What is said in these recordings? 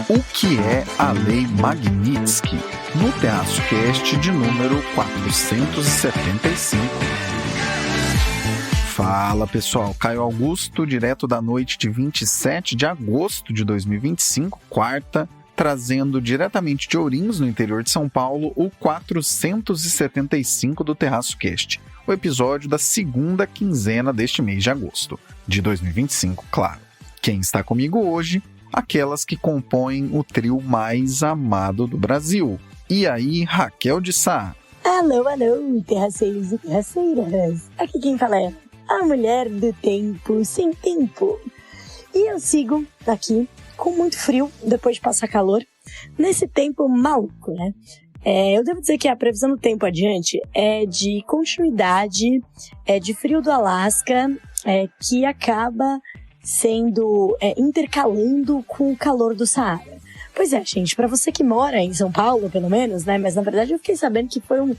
O que é a Lei Magnitsky? No TerraçoCast de número 475. Fala pessoal, Caio Augusto, direto da noite de 27 de agosto de 2025, quarta, trazendo diretamente de Ourinhos, no interior de São Paulo, o 475 do TerraçoCast, o episódio da segunda quinzena deste mês de agosto, de 2025, claro. Quem está comigo hoje? Aquelas que compõem o trio mais amado do Brasil. E aí, Raquel de Sá? Alô, terraceiros e terraceiras. Aqui quem fala é a mulher do tempo sem tempo. E eu sigo aqui com muito frio, depois de passar calor, nesse tempo maluco, né? Eu devo dizer que a previsão do tempo adiante é de continuidade, de frio do Alasca, que acaba sendo intercalando com o calor do Saara. Pois é, gente, para você que mora em São Paulo, pelo menos, né? Mas na verdade eu fiquei sabendo que foi um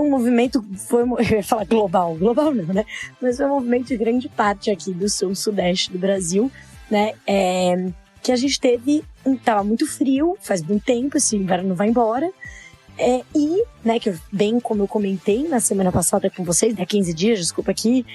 movimento, eu ia falar global não, né? Mas foi um movimento de grande parte aqui do sul, sudeste do Brasil, né? Que a gente tava muito frio, faz muito tempo, esse inverno não vai embora. E, né, bem como eu comentei na semana passada com vocês, 15 dias, desculpa aqui,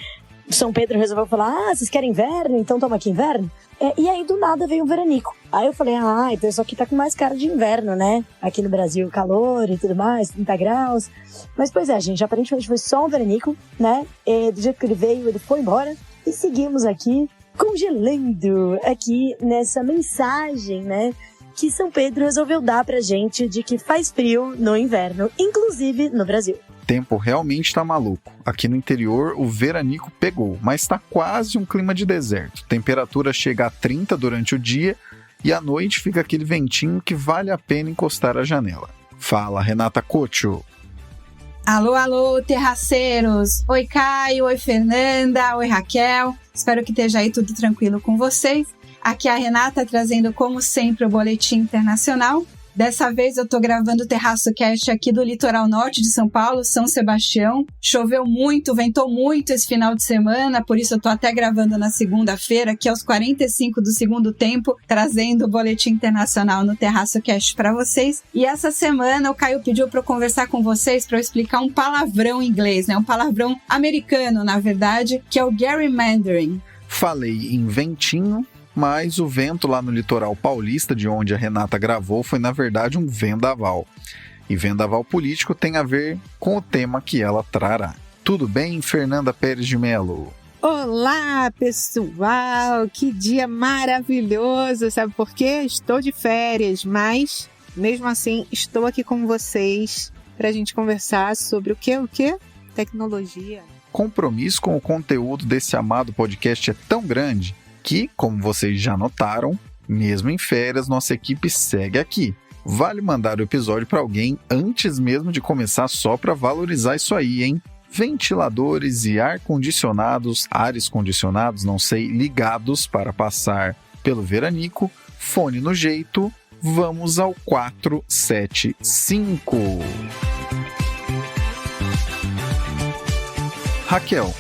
São Pedro resolveu falar, vocês querem inverno? Então toma aqui inverno. E aí do nada veio o veranico. Aí eu falei, então isso aqui tá com mais cara de inverno, né? Aqui no Brasil, calor e tudo mais, 30 graus. Mas pois é, gente, aparentemente foi só um veranico, né? Do jeito que ele veio, ele foi embora. E seguimos aqui, congelando aqui nessa mensagem, né? Que São Pedro resolveu dar pra gente de que faz frio no inverno, inclusive no Brasil. Tempo realmente tá maluco. Aqui no interior o veranico pegou, mas tá quase um clima de deserto. Temperatura chega a 30 durante o dia e à noite fica aquele ventinho que vale a pena encostar a janela. Fala, Renata Cocho. Alô, terraceiros! Oi, Caio, oi, Fernanda, oi, Raquel. Espero que esteja aí tudo tranquilo com vocês. Aqui é a Renata trazendo, como sempre, o Boletim Internacional. Dessa vez eu tô gravando o TerraçoCast aqui do litoral norte de São Paulo, São Sebastião. Choveu muito, ventou muito esse final de semana, por isso eu tô até gravando na segunda-feira, aqui aos 45 do segundo tempo, trazendo o Boletim Internacional no TerraçoCast para vocês. E essa semana o Caio pediu para eu conversar com vocês para eu explicar um palavrão em inglês, né? Um palavrão americano, na verdade, que é o gerrymandering. Falei em ventinho, mas o vento lá no litoral paulista, de onde a Renata gravou, foi na verdade um vendaval. E vendaval político tem a ver com o tema que ela trará. Tudo bem, Fernanda Pérez de Mello? Olá, pessoal! Que dia maravilhoso! Sabe por quê? Estou de férias, mas mesmo assim estou aqui com vocês para a gente conversar sobre o quê? Tecnologia. Compromisso com o conteúdo desse amado podcast é tão grande que, como vocês já notaram, mesmo em férias, nossa equipe segue aqui. Vale mandar o episódio para alguém antes mesmo de começar, só para valorizar isso aí, hein? Ventiladores e ares condicionados, não sei, ligados para passar pelo veranico, fone no jeito, vamos ao 475. Raquel,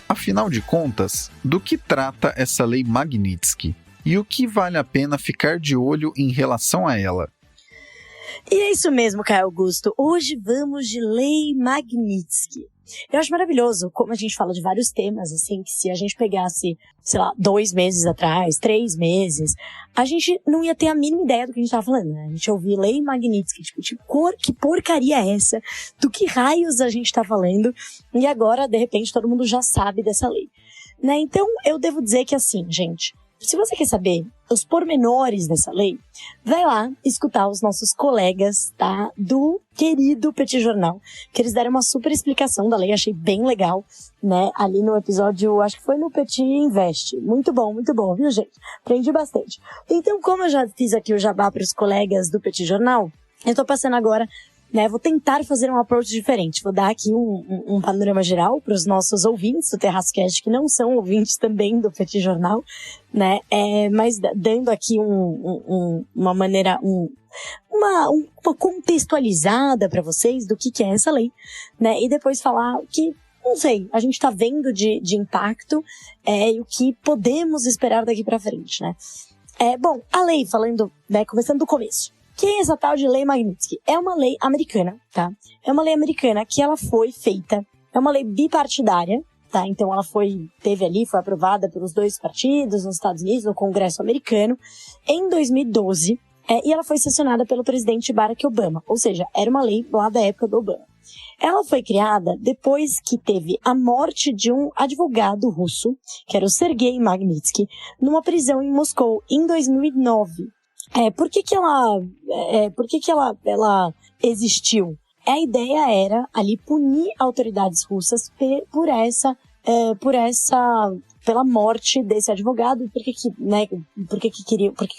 afinal de contas, do que trata essa Lei Magnitsky? E o que vale a pena ficar de olho em relação a ela? E é isso mesmo, Caio Augusto. Hoje vamos de Lei Magnitsky. Eu acho maravilhoso como a gente fala de vários temas, assim, que se a gente pegasse, 2 meses atrás, 3 meses, a gente não ia ter a mínima ideia do que a gente tava falando, né? A gente ouvia Lei Magnitsky, que porcaria é essa? Do que raios a gente tá falando? E agora, de repente, todo mundo já sabe dessa lei, né? Então, eu devo dizer que assim, gente, se você quer saber os pormenores dessa lei, vai lá escutar os nossos colegas, tá? Do querido Petit Jornal, que eles deram uma super explicação da lei, achei bem legal, né? Ali no episódio, acho que foi no Petit Invest. Muito bom, viu, gente? Aprendi bastante. Então, como eu já fiz aqui o jabá para os colegas do Petit Jornal, eu tô passando agora, né? Vou tentar fazer um approach diferente. Vou dar aqui um panorama geral para os nossos ouvintes do TerraçoCast, que não são ouvintes também do Petit Jornal, né? Mas dando aqui uma maneira, uma contextualizada para vocês do que é essa lei, né? E depois falar o que, não sei, a gente tá vendo de impacto e o que podemos esperar daqui para frente, né? Bom, a lei, falando, né, começando do começo. Quem é essa tal de Lei Magnitsky? É uma lei americana, tá? É uma lei americana que ela foi feita, é uma lei bipartidária, tá? Então ela foi aprovada pelos 2 partidos nos Estados Unidos, no Congresso americano, em 2012, e ela foi sancionada pelo presidente Barack Obama, ou seja, era uma lei lá da época do Obama. Ela foi criada depois que teve a morte de um advogado russo, que era o Sergei Magnitsky, numa prisão em Moscou, em 2009. Por que ela existiu? A ideia era ali punir autoridades russas pela morte desse advogado. Por que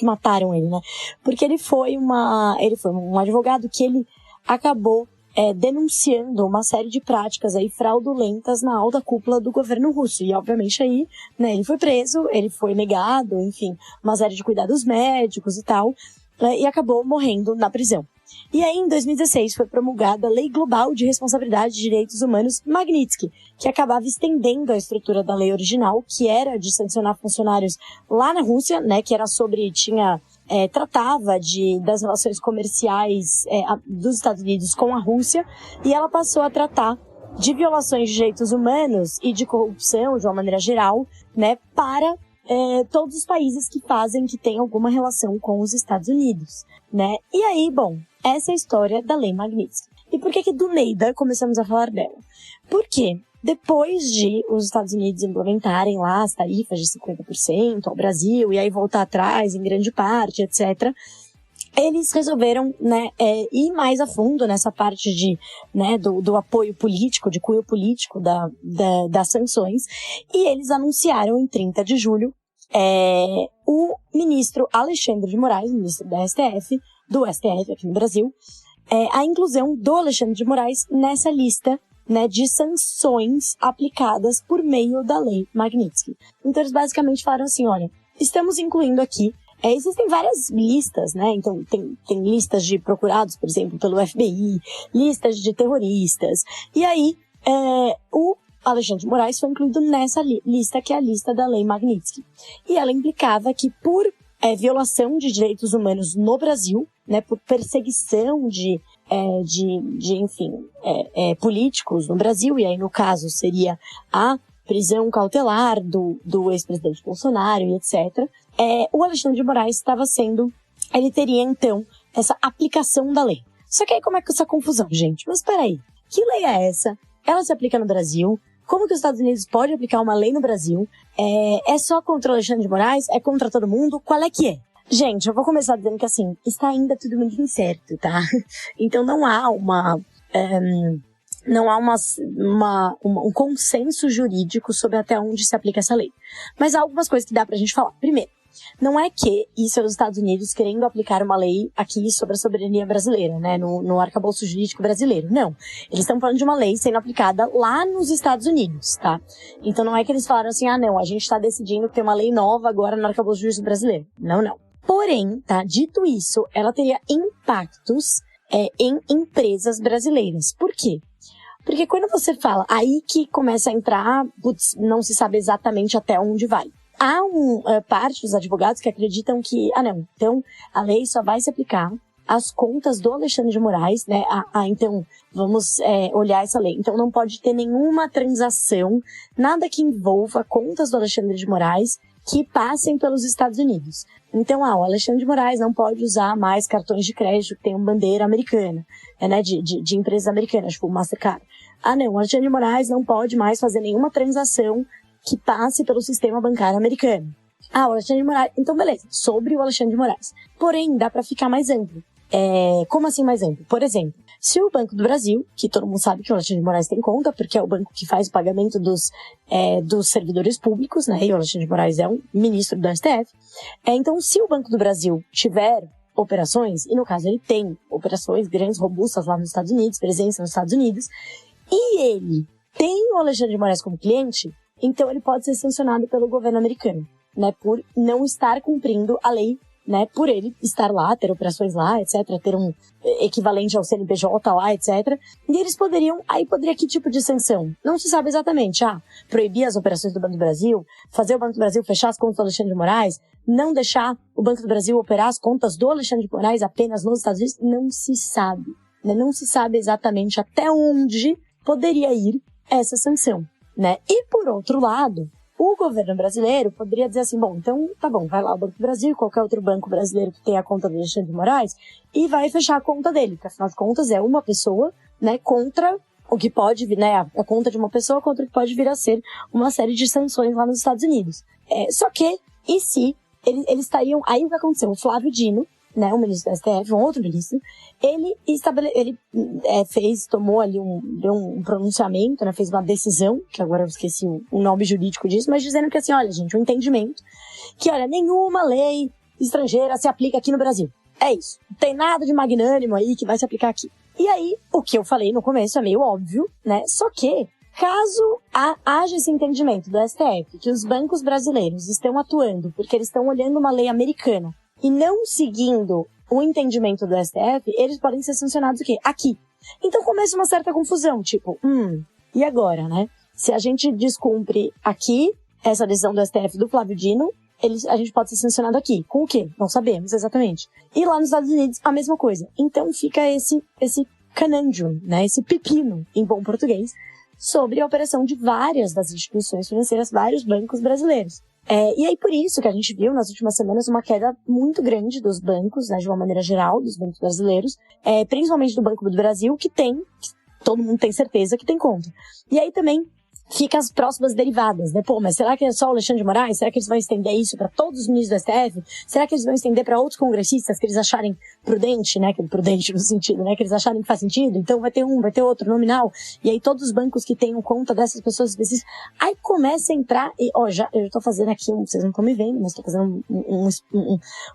mataram ele, né? Porque ele foi um advogado que ele acabou denunciando uma série de práticas aí fraudulentas na alta cúpula do governo russo. E, obviamente, aí, né, ele foi preso, ele foi negado, enfim, uma série de cuidados médicos e tal, e acabou morrendo na prisão. E aí, em 2016, foi promulgada a Lei Global de Responsabilidade de Direitos Humanos Magnitsky, que acabava estendendo a estrutura da lei original, que era de sancionar funcionários lá na Rússia, né, que era tratava das relações comerciais dos Estados Unidos com a Rússia, e ela passou a tratar de violações de direitos humanos e de corrupção, de uma maneira geral, né, para todos os países que têm alguma relação com os Estados Unidos, né? E aí, bom, essa é a história da Lei Magnitsky. E por que do NEIDA começamos a falar dela? Porque depois de os Estados Unidos implementarem lá as tarifas de 50% ao Brasil, e aí voltar atrás em grande parte, etc., eles resolveram, né, ir mais a fundo nessa parte do apoio político, de cunho político das sanções, e eles anunciaram em 30 de julho o ministro Alexandre de Moraes, ministro do STF aqui no Brasil, a inclusão do Alexandre de Moraes nessa lista, né, de sanções aplicadas por meio da Lei Magnitsky. Então eles basicamente falaram assim, olha, estamos incluindo aqui, existem várias listas, né, então tem listas de procurados, por exemplo, pelo FBI, listas de terroristas, e aí o Alexandre de Moraes foi incluído nessa lista, que é a lista da Lei Magnitsky. E ela implicava que por violação de direitos humanos no Brasil, né, por perseguição de políticos no Brasil, e aí no caso seria a prisão cautelar do ex-presidente Bolsonaro e etc., o Alexandre de Moraes ele teria então essa aplicação da lei. Só que aí como é que essa confusão, gente? Mas peraí, que lei é essa? Ela se aplica no Brasil? Como que os Estados Unidos podem aplicar uma lei no Brasil? É só contra o Alexandre de Moraes? É contra todo mundo? Qual é que é? Gente, eu vou começar dizendo que assim, está ainda tudo muito incerto, tá? Então não há um consenso jurídico sobre até onde se aplica essa lei. Mas há algumas coisas que dá pra gente falar. Primeiro, não é que isso é os Estados Unidos querendo aplicar uma lei aqui sobre a soberania brasileira, né, no arcabouço jurídico brasileiro. Não. Eles estão falando de uma lei sendo aplicada lá nos Estados Unidos, tá? Então não é que eles falaram assim, não, a gente tá decidindo que tem uma lei nova agora no arcabouço jurídico brasileiro. Não, não. Porém, tá, dito isso, ela teria impactos em empresas brasileiras. Por quê? Porque quando você fala, aí que começa a entrar, não se sabe exatamente até onde vai. Há parte dos advogados que acreditam que, então a lei só vai se aplicar às contas do Alexandre de Moraes, né? Então vamos olhar essa lei. Então não pode ter nenhuma transação, nada que envolva contas do Alexandre de Moraes que passem pelos Estados Unidos. Então, o Alexandre de Moraes não pode usar mais cartões de crédito que tenham bandeira americana, né, de empresas americanas, tipo o Mastercard. O Alexandre de Moraes não pode mais fazer nenhuma transação que passe pelo sistema bancário americano. O Alexandre de Moraes... Então, beleza, sobre o Alexandre de Moraes. Porém, dá para ficar mais amplo. Como assim mais amplo? Por exemplo, se o Banco do Brasil, que todo mundo sabe que o Alexandre de Moraes tem conta, porque é o banco que faz o pagamento dos servidores públicos, né, e o Alexandre de Moraes é um ministro do STF, então se o Banco do Brasil tiver operações, e no caso ele tem operações grandes, robustas lá nos Estados Unidos, presença nos Estados Unidos, e ele tem o Alexandre de Moraes como cliente, então ele pode ser sancionado pelo governo americano, né, por não estar cumprindo a lei né, por ele estar lá, ter operações lá, etc., ter um equivalente ao CNPJ lá, etc. E eles poderia que tipo de sanção? Não se sabe exatamente. Proibir as operações do Banco do Brasil, fazer o Banco do Brasil fechar as contas do Alexandre de Moraes, não deixar o Banco do Brasil operar as contas do Alexandre de Moraes apenas nos Estados Unidos, não se sabe. Né? Não se sabe exatamente até onde poderia ir essa sanção, né? E por outro lado, o governo brasileiro poderia dizer assim, bom, então tá bom, vai lá o Banco do Brasil, qualquer outro banco brasileiro que tenha a conta do Alexandre de Moraes, e vai fechar a conta dele, porque afinal de contas é uma pessoa, né, contra o que pode vir, né, a conta de uma pessoa contra o que pode vir a ser uma série de sanções lá nos Estados Unidos. Só que, e se eles estariam, aí o que aconteceu? O Flávio Dino, né, o ministro do STF, um outro ministro, ele tomou ali um pronunciamento, né, fez uma decisão, que agora eu esqueci o nome jurídico disso, mas dizendo que assim, olha, gente, um entendimento que, olha, nenhuma lei estrangeira se aplica aqui no Brasil. É isso. Não tem nada de magnânimo aí que vai se aplicar aqui. E aí, o que eu falei no começo é meio óbvio, né, só que caso haja esse entendimento do STF, que os bancos brasileiros estão atuando porque eles estão olhando uma lei americana e não seguindo o entendimento do STF, eles podem ser sancionados o quê? Aqui. Então começa uma certa confusão, tipo, e agora, né? Se a gente descumpre aqui essa decisão do STF do Flávio Dino, a gente pode ser sancionado aqui. Com o quê? Não sabemos exatamente. E lá nos Estados Unidos, a mesma coisa. Então fica esse conundrum, né? Esse pepino, em bom português, sobre a operação de várias das instituições financeiras, vários bancos brasileiros. E aí, por isso que a gente viu nas últimas semanas uma queda muito grande dos bancos, né, de uma maneira geral, dos bancos brasileiros, principalmente do Banco do Brasil, que todo mundo tem certeza que tem conta. E aí também fica as próximas derivadas, né? Pô, mas será que é só o Alexandre de Moraes? Será que eles vão estender isso para todos os ministros do STF? Será que eles vão estender para outros congressistas que eles acharem prudente, né? Prudente no sentido, né? Que eles acharem que faz sentido? Então vai ter outro nominal. E aí todos os bancos que tenham conta dessas pessoas específicas. Aí começa a entrar, eu tô fazendo aqui, vocês não estão me vendo, mas tô fazendo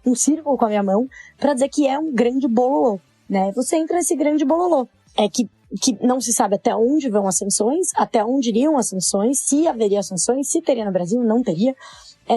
um círculo com a minha mão para dizer que é um grande bololô, né? Você entra nesse grande bololô. Que não se sabe até onde vão as sanções, até onde iriam as sanções, se haveria sanções, se teria no Brasil, não teria.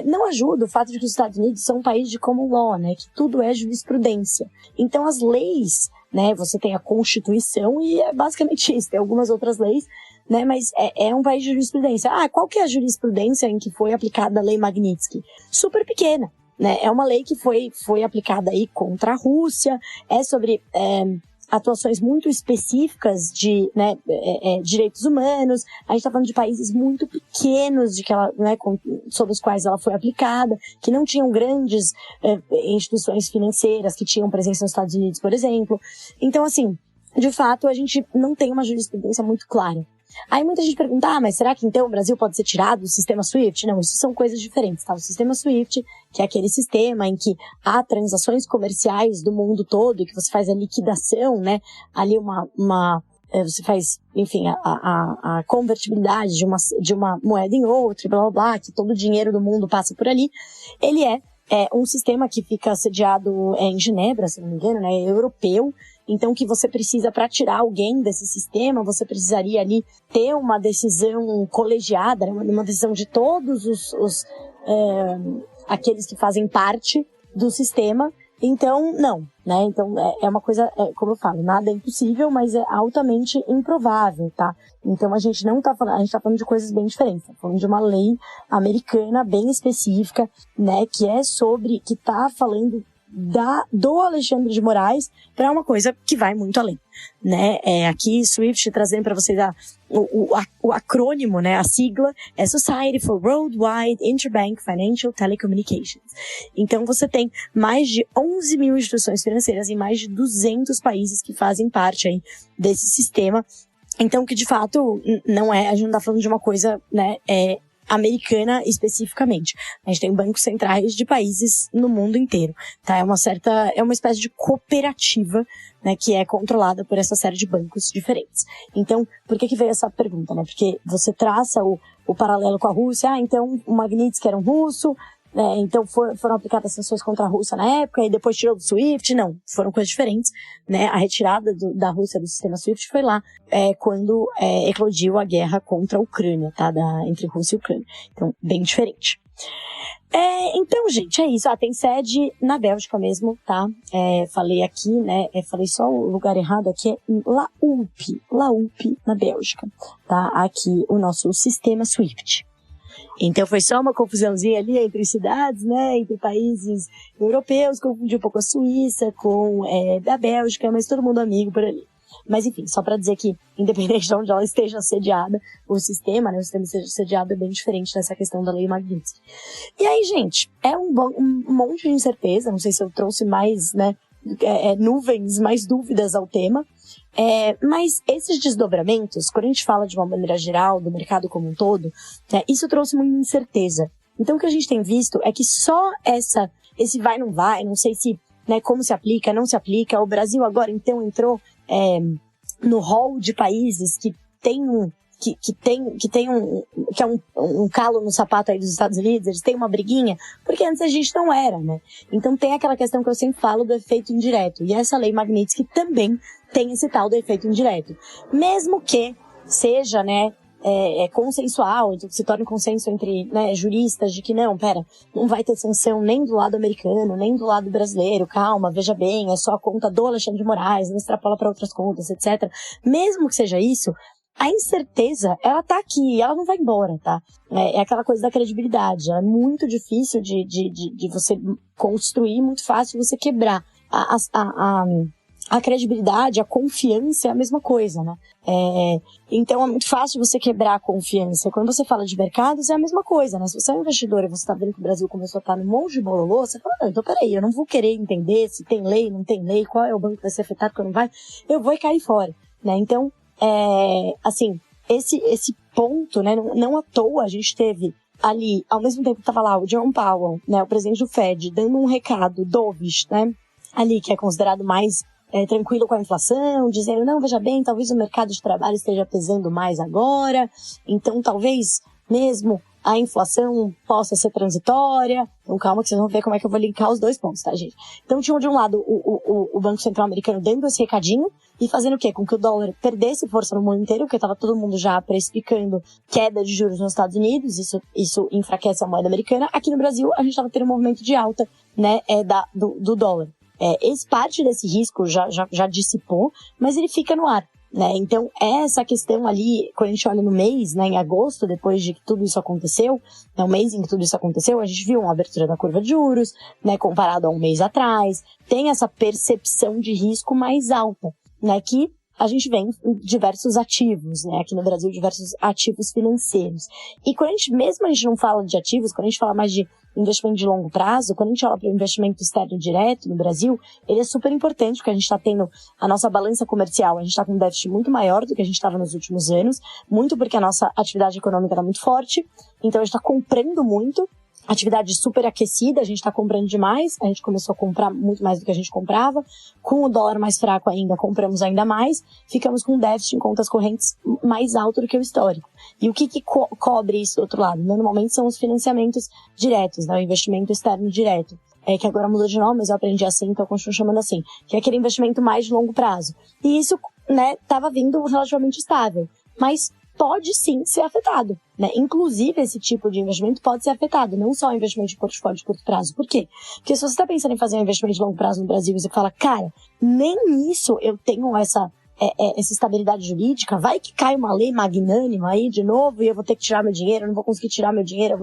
Não ajuda o fato de que os Estados Unidos são um país de common law, né, que tudo é jurisprudência. Então as leis, né, você tem a Constituição e é basicamente isso, tem algumas outras leis, né, mas é um país de jurisprudência. Qual que é a jurisprudência em que foi aplicada a Lei Magnitsky? Super pequena, né, é uma lei que foi aplicada aí contra a Rússia, sobre atuações muito específicas de, né, direitos humanos. A gente está falando de países muito pequenos sobre os quais ela foi aplicada, que não tinham grandes instituições financeiras que tinham presença nos Estados Unidos, por exemplo. Então, assim, de fato, a gente não tem uma jurisprudência muito clara. Aí muita gente pergunta, mas será que então o Brasil pode ser tirado do sistema SWIFT? Não, isso são coisas diferentes, tá? O sistema SWIFT, que é aquele sistema em que há transações comerciais do mundo todo e que você faz a liquidação, né? Ali você faz, enfim, a convertibilidade de uma moeda em outra, blá, blá, blá, que todo o dinheiro do mundo passa por ali. Ele é um sistema que fica sediado em Genebra, se não me engano, né? É europeu. Então, que você precisa, para tirar alguém desse sistema, você precisaria ali ter uma decisão colegiada, uma decisão de todos aqueles que fazem parte do sistema. Então, não, né? Então, é uma coisa, como eu falo, nada é impossível, mas é altamente improvável, tá? Então, a gente tá falando de coisas bem diferentes. Tá falando de uma lei americana bem específica, né? Que tá falando do Alexandre de Moraes para uma coisa que vai muito além, né? Aqui, SWIFT, trazendo para vocês o acrônimo, né? A sigla é Society for Worldwide Interbank Financial Telecommunications. Então, você tem mais de 11 mil instituições financeiras em mais de 200 países que fazem parte aí desse sistema. Então, que de fato a gente não tá falando de uma coisa, né? Americana especificamente. A gente tem bancos centrais de países no mundo inteiro, tá? É uma espécie de cooperativa, né, que é controlada por essa série de bancos diferentes. Então, por que veio essa pergunta, né? Porque você traça o paralelo com a Rússia, então o Magnitsky era um russo, então foram aplicadas sanções contra a Rússia na época e depois tirou do SWIFT. Não, foram coisas diferentes, né? A retirada da Rússia do sistema SWIFT foi lá quando eclodiu a guerra contra a Ucrânia, tá? Entre Rússia e Ucrânia. Então, bem diferente. Então, gente, é isso. Tem sede na Bélgica mesmo, tá? Falei aqui, né? Falei só o lugar errado aqui, é Laup, na Bélgica, tá? Aqui o nosso sistema SWIFT. Então foi só uma confusãozinha ali entre cidades, né? Entre países europeus, confundi um pouco a Suíça com a Bélgica, mas todo mundo amigo por ali. Mas enfim, só para dizer que, independente de onde ela esteja sediada, o sistema seja sediado é bem diferente dessa questão da lei Magnitsky. E aí, gente, um monte de incerteza, não sei se eu trouxe mais, né, nuvens, mais dúvidas ao tema, mas esses desdobramentos, quando a gente fala de uma maneira geral, do mercado como um todo, isso trouxe muita incerteza. Então o que a gente tem visto é que só esse vai, não sei se, né, como se aplica, não se aplica, o Brasil agora então entrou no hall de países que tem um calo no sapato aí dos Estados Unidos, eles têm uma briguinha, porque antes a gente não era, né? Então tem aquela questão que eu sempre falo do efeito indireto, e essa lei Magnitsky também tem esse tal do efeito indireto. Mesmo que seja, né, consensual, então que se torne consenso entre, né, juristas de que não vai ter sanção nem do lado americano, nem do lado brasileiro, calma, veja bem, é só a conta do Alexandre de Moraes, não extrapola para outras contas, etc. Mesmo que seja isso, a incerteza, ela tá aqui, ela não vai embora, tá? É aquela coisa da credibilidade, ela é muito difícil de você construir, muito fácil você quebrar. A credibilidade, a confiança é a mesma coisa, né? Então é muito fácil você quebrar a confiança. Quando você fala de mercados, é a mesma coisa, né? Se você é um investidor e você tá vendo que o Brasil começou a estar num monte de bololô, você fala, não, então peraí, eu não vou querer entender se tem lei, não tem lei, qual é o banco que vai ser afetado, qual não vai, eu vou cair fora, né? Então, assim, esse ponto, né? Não à toa a gente teve ali, ao mesmo tempo que tava lá o Jerome Powell, né? O presidente do Fed, dando um recado dovish, né? Ali, que é considerado mais tranquilo com a inflação, dizendo, não, veja bem, talvez o mercado de trabalho esteja pesando mais agora, então talvez mesmo a inflação possa ser transitória. Então calma que vocês vão ver como é que eu vou linkar os dois pontos, tá, gente? Então tinha de um lado o Banco Central americano dando esse recadinho e fazendo o quê? Com que o dólar perdesse força no mundo inteiro, porque estava todo mundo já precificando queda de juros nos Estados Unidos, isso enfraquece a moeda americana. Aqui no Brasil a gente estava tendo um movimento de alta, né, do dólar. Parte desse risco já dissipou, mas ele fica no ar, né? Então, essa questão ali, quando a gente olha no mês, né, em agosto, depois de que tudo isso aconteceu, né, o mês em que tudo isso aconteceu, a gente viu uma abertura da curva de juros, né, comparado a um mês atrás, tem essa percepção de risco mais alta, né, que a gente vê em diversos ativos, né, aqui no Brasil, diversos ativos financeiros. E quando a gente não fala de ativos, quando a gente fala mais de investimento de longo prazo, quando a gente olha para o investimento externo direto no Brasil, ele é super importante, porque a gente está tendo a nossa balança comercial, a gente está com um déficit muito maior do que a gente estava nos últimos anos, muito porque a nossa atividade econômica está muito forte, então a gente está comprando muito, atividade super aquecida, a gente está comprando demais, a gente começou a comprar muito mais do que a gente comprava, com o dólar mais fraco ainda, compramos ainda mais, ficamos com um déficit em contas correntes mais alto do que o histórico. E o que cobre isso do outro lado? Normalmente são os financiamentos diretos, né? O investimento externo direto, que agora mudou de nome, mas eu aprendi assim, então eu continuo chamando assim, que é aquele investimento mais de longo prazo. E isso, né, estava vindo relativamente estável, mas pode sim ser afetado, né? Inclusive, esse tipo de investimento pode ser afetado, não só o investimento de portfólio de curto prazo. Por quê? Porque se você está pensando em fazer um investimento de longo prazo no Brasil e você fala, cara, nem nisso eu tenho essa estabilidade jurídica, vai que cai uma lei magnânima aí de novo e eu vou ter que tirar meu dinheiro, eu não vou conseguir tirar meu dinheiro,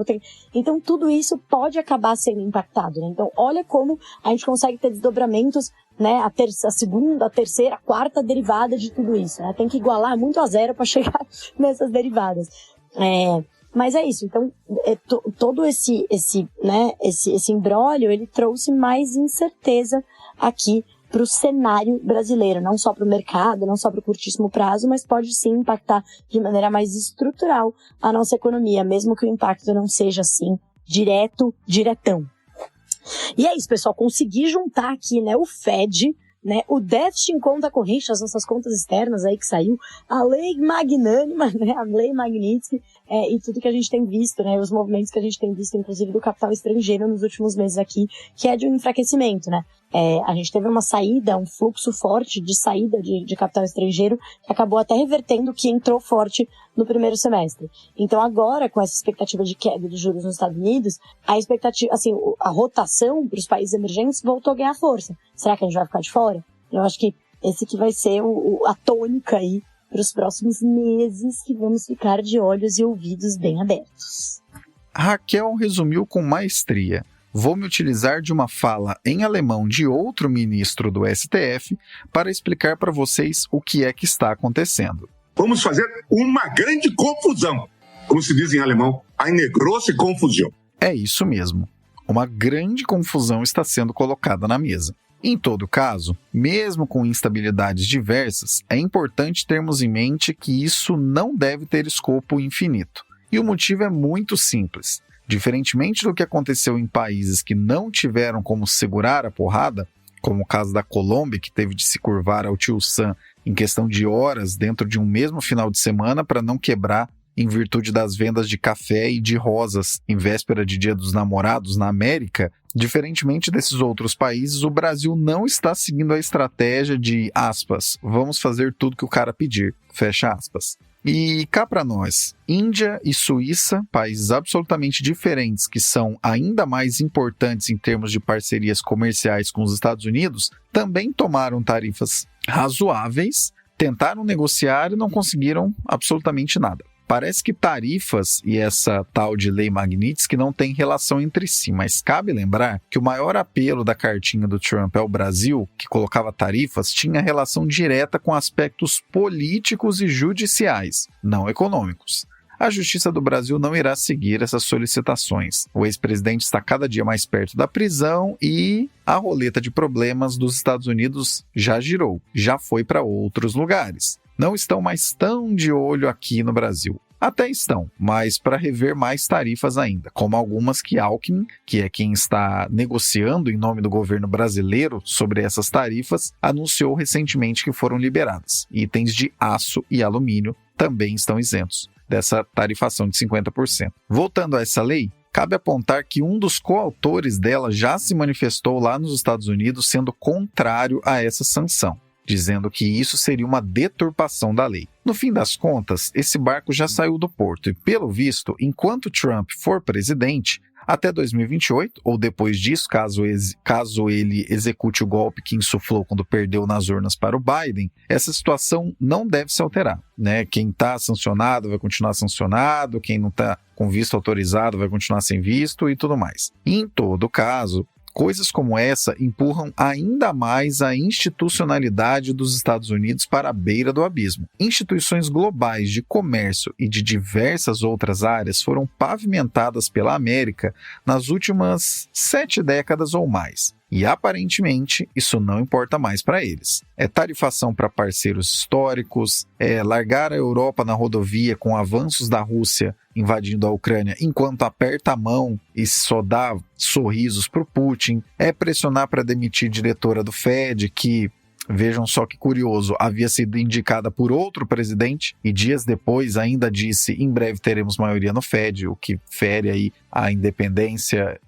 Então, tudo isso pode acabar sendo impactado, né? Então, olha como a gente consegue ter desdobramentos, né? A segunda, a terceira, a quarta derivada de tudo isso, né? Tem que igualar muito a zero para chegar nessas derivadas. Mas é isso. Então, todo esse imbróglio, ele trouxe mais incerteza aqui para o cenário brasileiro, não só para o mercado, não só para o curtíssimo prazo, mas pode sim impactar de maneira mais estrutural a nossa economia, mesmo que o impacto não seja assim diretão. E é isso, pessoal, consegui juntar aqui, né, o Fed, né, o déficit em conta corrente, as nossas contas externas aí que saiu, a lei magnânima, né, a lei Magnitsky, e tudo que a gente tem visto, né, os movimentos que a gente tem visto, inclusive do capital estrangeiro nos últimos meses aqui, que é de um enfraquecimento, né. A gente teve uma saída, um fluxo forte de saída de capital estrangeiro, que acabou até revertendo o que entrou forte no primeiro semestre. Então agora, com essa expectativa de queda de juros nos Estados Unidos, a expectativa, assim, a rotação para os países emergentes voltou a ganhar força. Será que a gente vai ficar de fora? Eu acho que esse que vai ser a tônica aí para os próximos meses, que vamos ficar de olhos e ouvidos bem abertos. Raquel resumiu com maestria. Vou me utilizar de uma fala em alemão de outro ministro do STF para explicar para vocês o que é que está acontecendo. Vamos fazer uma grande confusão. Como se diz em alemão, eine große Konfusion. É isso mesmo. Uma grande confusão está sendo colocada na mesa. Em todo caso, mesmo com instabilidades diversas, é importante termos em mente que isso não deve ter escopo infinito. E o motivo é muito simples. Diferentemente do que aconteceu em países que não tiveram como segurar a porrada, como o caso da Colômbia, que teve de se curvar ao tio Sam em questão de horas dentro de um mesmo final de semana para não quebrar em virtude das vendas de café e de rosas em véspera de Dia dos Namorados na América, diferentemente desses outros países, o Brasil não está seguindo a estratégia de, aspas, vamos fazer tudo que o cara pedir, fecha aspas. E cá para nós, Índia e Suíça, países absolutamente diferentes que são ainda mais importantes em termos de parcerias comerciais com os Estados Unidos, também tomaram tarifas razoáveis, tentaram negociar e não conseguiram absolutamente nada. Parece que tarifas e essa tal de lei Magnitsky não têm relação entre si, mas cabe lembrar que o maior apelo da cartinha do Trump ao Brasil, que colocava tarifas, tinha relação direta com aspectos políticos e judiciais, não econômicos. A Justiça do Brasil não irá seguir essas solicitações. O ex-presidente está cada dia mais perto da prisão e a roleta de problemas dos Estados Unidos já girou, já foi para outros lugares. Não estão mais tão de olho aqui no Brasil. Até estão, mas para rever mais tarifas ainda, como algumas que Alckmin, que é quem está negociando em nome do governo brasileiro sobre essas tarifas, anunciou recentemente que foram liberadas. Itens de aço e alumínio também estão isentos dessa tarifação de 50%. Voltando a essa lei, cabe apontar que um dos coautores dela já se manifestou lá nos Estados Unidos sendo contrário a essa sanção, dizendo que isso seria uma deturpação da lei. No fim das contas, esse barco já saiu do porto e, pelo visto, enquanto Trump for presidente, até 2028, ou depois disso, caso ele execute o golpe que insuflou quando perdeu nas urnas para o Biden, essa situação não deve se alterar, né? Quem está sancionado vai continuar sancionado, quem não está com visto autorizado vai continuar sem visto e tudo mais. Em todo caso, coisas como essa empurram ainda mais a institucionalidade dos Estados Unidos para a beira do abismo. Instituições globais de comércio e de diversas outras áreas foram pavimentadas pela América nas últimas 7 décadas ou mais. E aparentemente isso não importa mais para eles. É tarifação para parceiros históricos, é largar a Europa na rodovia com avanços da Rússia invadindo a Ucrânia enquanto aperta a mão e só dá sorrisos para o Putin, é pressionar para demitir diretora do Fed que, vejam só que curioso, havia sido indicada por outro presidente e dias depois ainda disse em breve teremos maioria no Fed, o que fere aí a independência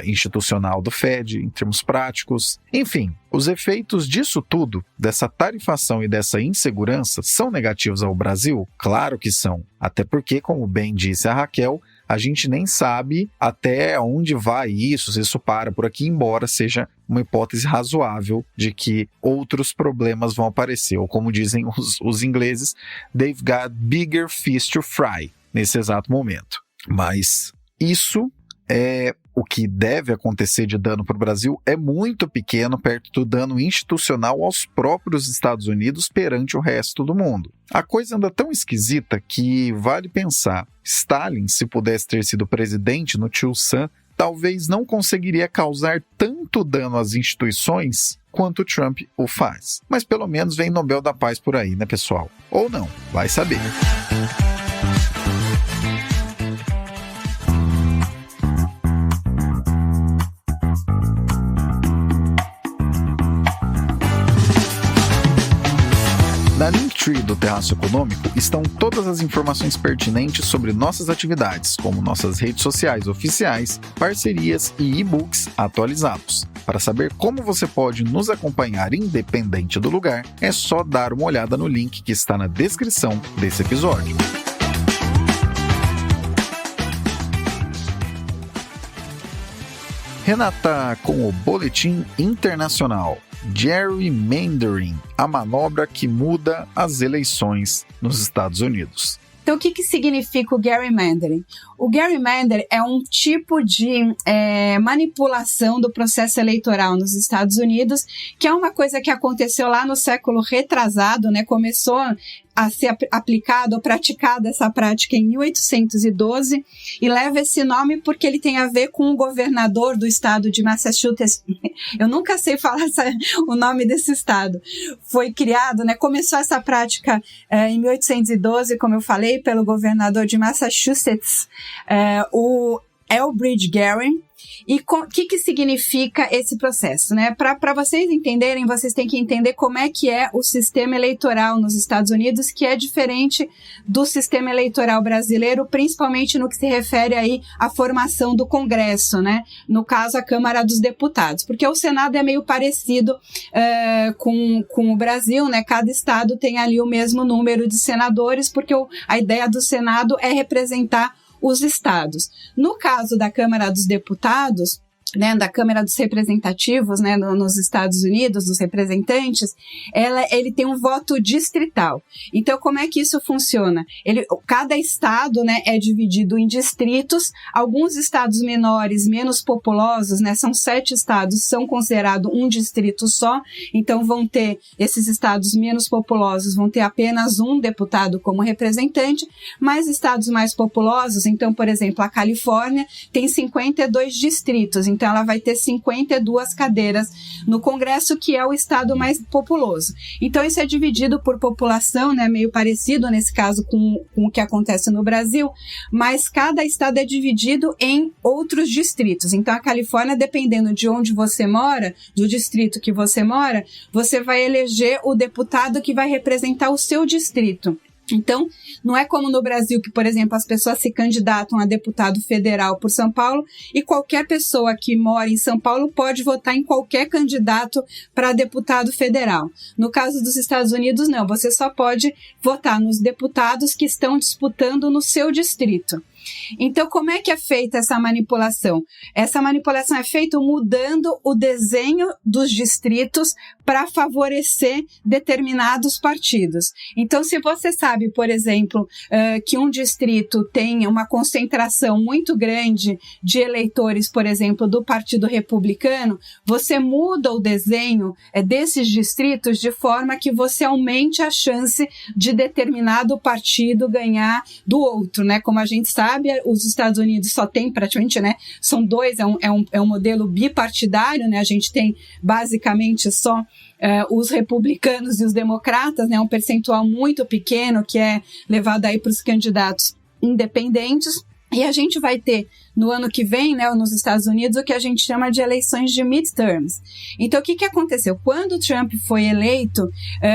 institucional do Fed, em termos práticos. Enfim, os efeitos disso tudo, dessa tarifação e dessa insegurança, são negativos ao Brasil? Claro que são. Até porque, como bem disse a Raquel, a gente nem sabe até onde vai isso, se isso para por aqui, embora seja uma hipótese razoável de que outros problemas vão aparecer. Ou como dizem os ingleses, they've got bigger fish to fry nesse exato momento. Mas isso é o que deve acontecer de dano para o Brasil é muito pequeno perto do dano institucional aos próprios Estados Unidos perante o resto do mundo. A coisa anda tão esquisita que vale pensar, Stalin, se pudesse ter sido presidente no tio Sam, talvez não conseguiria causar tanto dano às instituições quanto Trump o faz. Mas pelo menos vem Nobel da Paz por aí, né, pessoal? Ou não, vai saber. Na Linktree do Terraço Econômico estão todas as informações pertinentes sobre nossas atividades, como nossas redes sociais oficiais, parcerias e e-books atualizados. Para saber como você pode nos acompanhar independente do lugar, é só dar uma olhada no link que está na descrição desse episódio. Renata com o Boletim Internacional. Gerrymandering, a manobra que muda as eleições nos Estados Unidos. Então, o que significa o gerrymandering? O gerrymandering é um tipo de manipulação do processo eleitoral nos Estados Unidos, que é uma coisa que aconteceu lá no século retrasado, né? Começou a ser aplicado ou praticada essa prática em 1812 e leva esse nome porque ele tem a ver com o governador do estado de Massachusetts. Eu nunca sei falar o nome desse estado. Foi criado, né? Começou essa prática em 1812, como eu falei, pelo governador de Massachusetts, o Elbridge Gerry. E o que significa esse processo, né? Para vocês entenderem, vocês têm que entender como é que é o sistema eleitoral nos Estados Unidos, que é diferente do sistema eleitoral brasileiro, principalmente no que se refere aí à formação do Congresso, né? No caso, a Câmara dos Deputados, porque o Senado é meio parecido com o Brasil, né? Cada estado tem ali o mesmo número de senadores, porque a ideia do Senado é representar os estados. No caso da Câmara dos Deputados, né, da Câmara dos Representativos, né, nos Estados Unidos, dos representantes, ele tem um voto distrital. Então, como é que isso funciona? Cada estado, né, é dividido em distritos. Alguns estados menores, menos populosos, né, são 7 estados, são considerados um distrito só. Então, esses estados menos populosos vão ter apenas um deputado como representante, mas estados mais populosos, então, por exemplo, a Califórnia tem 52 distritos. Então, ela vai ter 52 cadeiras no Congresso, que é o estado mais populoso. Então, isso é dividido por população, né, meio parecido, nesse caso, com o que acontece no Brasil, mas cada estado é dividido em outros distritos. Então, a Califórnia, dependendo de onde você mora, do distrito que você mora, você vai eleger o deputado que vai representar o seu distrito. Então, não é como no Brasil que, por exemplo, as pessoas se candidatam a deputado federal por São Paulo e qualquer pessoa que mora em São Paulo pode votar em qualquer candidato para deputado federal. No caso dos Estados Unidos, não. Você só pode votar nos deputados que estão disputando no seu distrito. Então, como é que é feita essa manipulação? Essa manipulação é feita mudando o desenho dos distritos para favorecer determinados partidos. Então, se você sabe, por exemplo, que um distrito tem uma concentração muito grande de eleitores, por exemplo, do Partido Republicano, você muda o desenho desses distritos de forma que você aumente a chance de determinado partido ganhar do outro, né? Como a gente sabe, os Estados Unidos só tem praticamente, né? São dois, é um modelo bipartidário, né? A gente tem basicamente só os republicanos e os democratas, né? Um percentual muito pequeno que é levado aí para os candidatos independentes. E a gente vai ter, no ano que vem, né, nos Estados Unidos, o que a gente chama de eleições de midterms. Então, o que aconteceu? Quando o Trump foi eleito,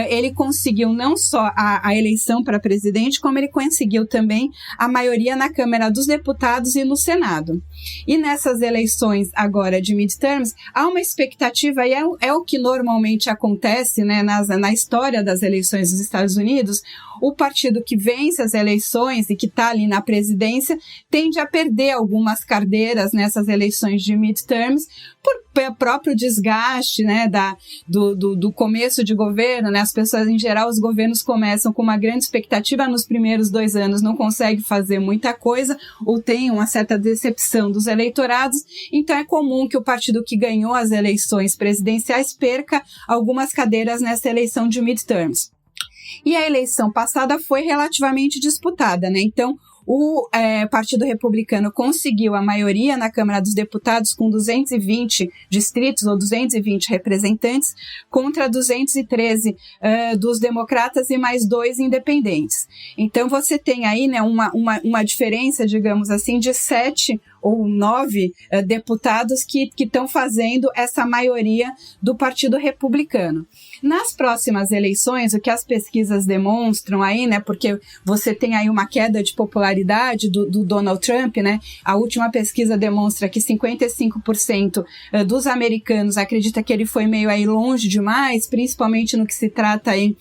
ele conseguiu não só a eleição para presidente, como ele conseguiu também a maioria na Câmara dos Deputados e no Senado. E nessas eleições agora de midterms, há uma expectativa, e é o que normalmente acontece, né, na história das eleições dos Estados Unidos. O partido que vence as eleições e que está ali na presidência tende a perder algumas cadeiras nessas eleições de midterms por próprio desgaste, né, do começo de governo, né? As pessoas, em geral, os governos começam com uma grande expectativa nos primeiros 2 anos, não conseguem fazer muita coisa ou tem uma certa decepção dos eleitorados, então é comum que o partido que ganhou as eleições presidenciais perca algumas cadeiras nessa eleição de midterms. E a eleição passada foi relativamente disputada, né? Então, o Partido Republicano conseguiu a maioria na Câmara dos Deputados com 220 distritos ou 220 representantes contra 213 dos democratas e mais 2 independentes. Então, você tem aí, né, uma diferença, digamos assim, de 7 ou 9 deputados que estão fazendo essa maioria do Partido Republicano. Nas próximas eleições, o que as pesquisas demonstram aí, né, porque você tem aí uma queda de popularidade do Donald Trump, né, a última pesquisa demonstra que 55% dos americanos acredita que ele foi meio aí longe demais, principalmente no que se trata aí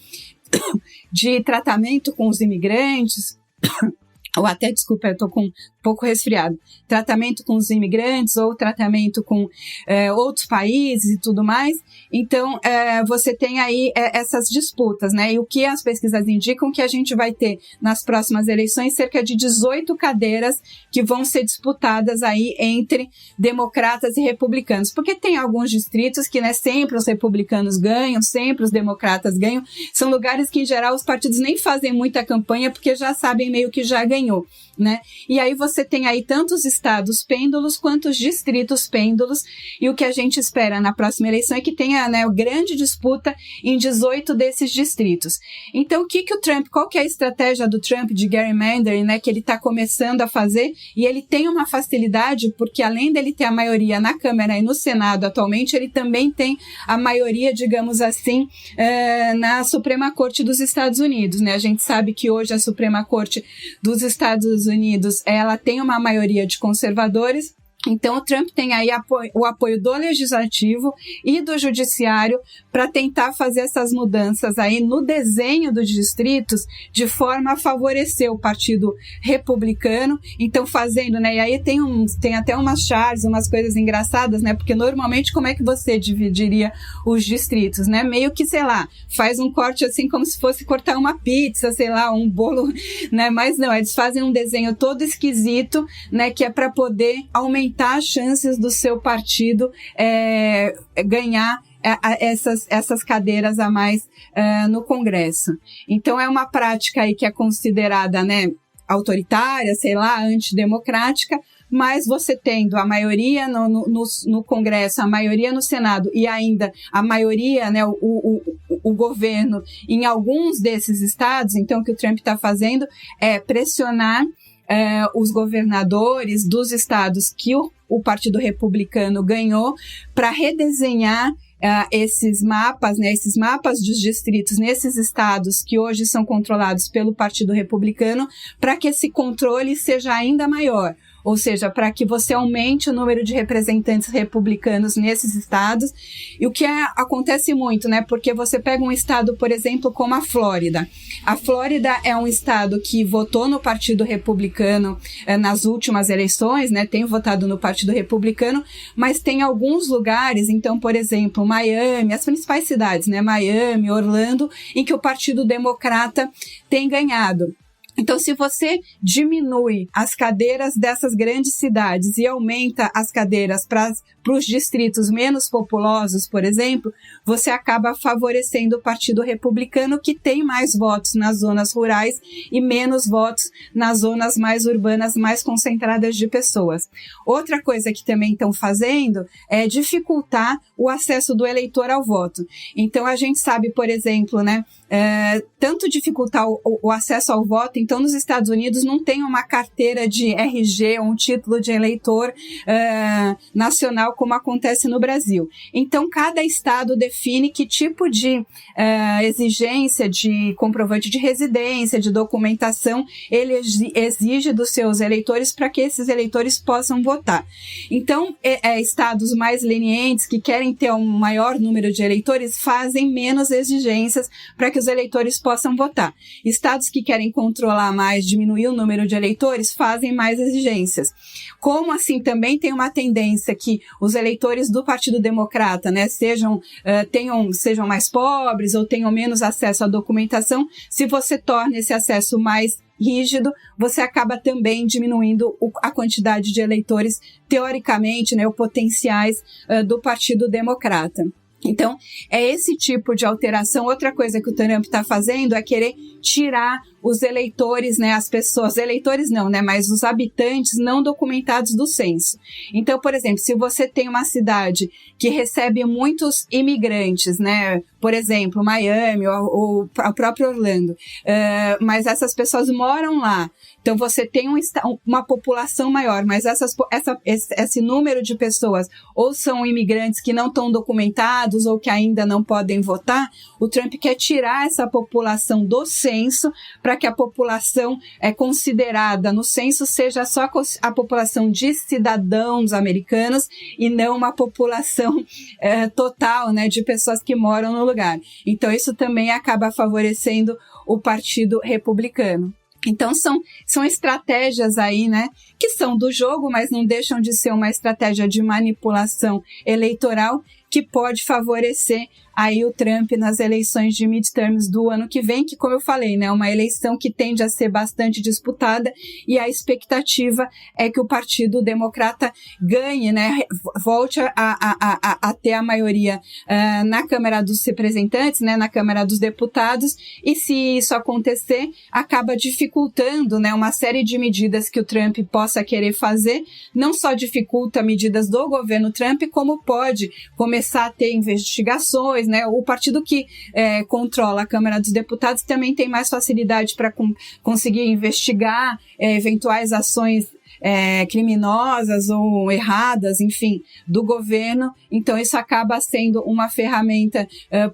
de tratamento com os imigrantes, ou até, desculpa, eu tô com um pouco resfriado, tratamento com os imigrantes ou tratamento com outros países e tudo mais. Então, você tem aí essas disputas, né? E o que as pesquisas indicam que a gente vai ter nas próximas eleições cerca de 18 cadeiras que vão ser disputadas aí entre democratas e republicanos. Porque tem alguns distritos que, né, sempre os republicanos ganham, sempre os democratas ganham. São lugares que, em geral, os partidos nem fazem muita campanha porque já sabem meio que já ganhou, né? E aí você tem aí tanto os estados pêndulos quanto os distritos pêndulos, e o que a gente espera na próxima eleição é que tenha, né, grande disputa em 18 desses distritos. Então, qual que é a estratégia do Trump de gerrymandering, né, que ele está começando a fazer, e ele tem uma facilidade, porque além dele ter a maioria na Câmara e no Senado atualmente, ele também tem a maioria, digamos assim, na Suprema Corte dos Estados Unidos, né? A gente sabe que hoje a Suprema Corte dos Estados Unidos, ela tem uma maioria de conservadores. Então, o Trump tem aí o apoio do Legislativo e do Judiciário para tentar fazer essas mudanças aí no desenho dos distritos de forma a favorecer o Partido Republicano. Então, fazendo, né? E aí tem até umas charges, umas coisas engraçadas, né? Porque normalmente como é que você dividiria os distritos, né? Meio que, sei lá, faz um corte assim como se fosse cortar uma pizza, sei lá, um bolo, né? Mas não, eles fazem um desenho todo esquisito, né? Que é para poder aumentar as chances do seu partido ganhar essas cadeiras a mais no Congresso. Então, é uma prática aí que é considerada, né, autoritária, sei lá, antidemocrática, mas você tendo a maioria no Congresso, a maioria no Senado e ainda a maioria, né, o governo em alguns desses estados, então o que o Trump está fazendo é pressionar os governadores dos estados que o Partido Republicano ganhou para redesenhar esses mapas, né, esses mapas dos distritos nesses estados que hoje são controlados pelo Partido Republicano, para que esse controle seja ainda maior. Ou seja, para que você aumente o número de representantes republicanos nesses estados. E o que acontece muito, né? Porque você pega um estado, por exemplo, como a Flórida. A Flórida é um estado que votou no Partido Republicano nas últimas eleições, né? Tem votado no Partido Republicano, mas tem alguns lugares, então, por exemplo, Miami, as principais cidades, né? Miami, Orlando, em que o Partido Democrata tem ganhado. Então, se você diminui as cadeiras dessas grandes cidades e aumenta as cadeiras para os distritos menos populosos, por exemplo, você acaba favorecendo o Partido Republicano, que tem mais votos nas zonas rurais e menos votos nas zonas mais urbanas, mais concentradas de pessoas. Outra coisa que também estão fazendo é dificultar o acesso do eleitor ao voto. Então, a gente sabe, por exemplo, né, tanto dificultar o acesso ao voto. Então, nos Estados Unidos não tem uma carteira de RG, um título de eleitor nacional, como acontece no Brasil. Então, cada estado define que tipo de exigência de comprovante de residência, de documentação, ele exige dos seus eleitores para que esses eleitores possam votar. Então, estados mais lenientes, que querem ter um maior número de eleitores, fazem menos exigências para que os eleitores possam votar. Estados que querem controlar mais, diminuir o número de eleitores, fazem mais exigências. Como assim também tem uma tendência que os eleitores do Partido Democrata, né, sejam mais pobres ou tenham menos acesso à documentação, se você torna esse acesso mais rígido, você acaba também diminuindo a quantidade de eleitores, teoricamente, né, ou potenciais do Partido Democrata. Então, é esse tipo de alteração. Outra coisa que o Trump está fazendo é querer tirar os eleitores, né, as pessoas, eleitores não, né, mas os habitantes não documentados do censo. Então, por exemplo, se você tem uma cidade que recebe muitos imigrantes, né, por exemplo, Miami ou o próprio Orlando. Mas essas pessoas moram lá. Então, você tem uma população maior, mas esse número de pessoas ou são imigrantes que não estão documentados ou que ainda não podem votar, o Trump quer tirar essa população do censo para que a população considerada no censo seja só a população de cidadãos americanos e não uma população total, né, de pessoas que moram no lugar. Então, isso também acaba favorecendo o Partido Republicano. Então, são estratégias aí, né, que são do jogo, mas não deixam de ser uma estratégia de manipulação eleitoral que pode favorecer aí o Trump nas eleições de midterms do ano que vem, que, como eu falei, né, é uma eleição que tende a ser bastante disputada e a expectativa é que o Partido Democrata ganhe, né, volte a ter a maioria na Câmara dos Representantes, né, na Câmara dos Deputados, e se isso acontecer, acaba dificultando, né, uma série de medidas que o Trump possa querer fazer, não só dificulta medidas do governo Trump, como pode começar a ter investigações, né? O partido que controla a Câmara dos Deputados também tem mais facilidade para conseguir investigar eventuais ações criminosas ou erradas, enfim, do governo. Então, isso acaba sendo uma ferramenta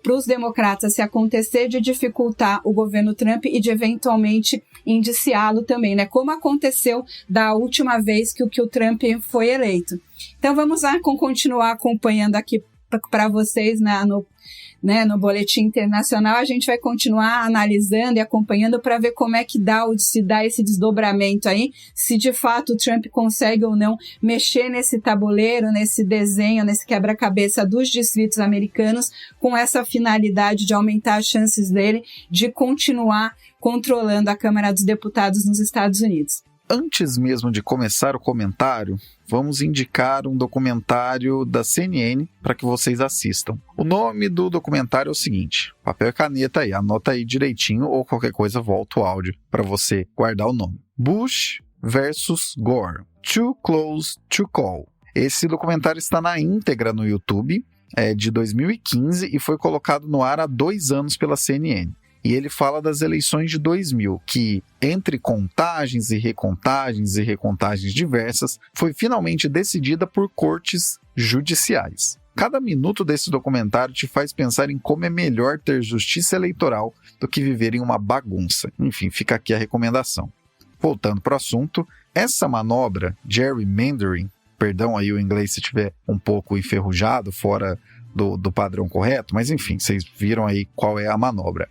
para os democratas, se acontecer, de dificultar o governo Trump e de eventualmente indiciá-lo também, né? Como aconteceu da última vez que o Trump foi eleito. Então, vamos lá continuar acompanhando aqui para vocês no Boletim Internacional. A gente vai continuar analisando e acompanhando para ver como é que se dá esse desdobramento aí, se de fato o Trump consegue ou não mexer nesse tabuleiro, nesse desenho, nesse quebra-cabeça dos distritos americanos, com essa finalidade de aumentar as chances dele de continuar controlando a Câmara dos Deputados nos Estados Unidos. Antes mesmo de começar o comentário, vamos indicar um documentário da CNN para que vocês assistam. O nome do documentário é o seguinte: papel e caneta aí, anota aí direitinho, ou qualquer coisa volta o áudio para você guardar o nome. Bush versus Gore, Too Close to Call. Esse documentário está na íntegra no YouTube, é de 2015 e foi colocado no ar há 2 anos pela CNN. E ele fala das eleições de 2000, que, entre contagens e recontagens diversas, foi finalmente decidida por cortes judiciais. Cada minuto desse documentário te faz pensar em como é melhor ter justiça eleitoral do que viver em uma bagunça. Enfim, fica aqui a recomendação. Voltando para o assunto, essa manobra, gerrymandering, perdão aí o inglês se estiver um pouco enferrujado, fora do padrão correto, mas enfim, vocês viram aí qual é a manobra.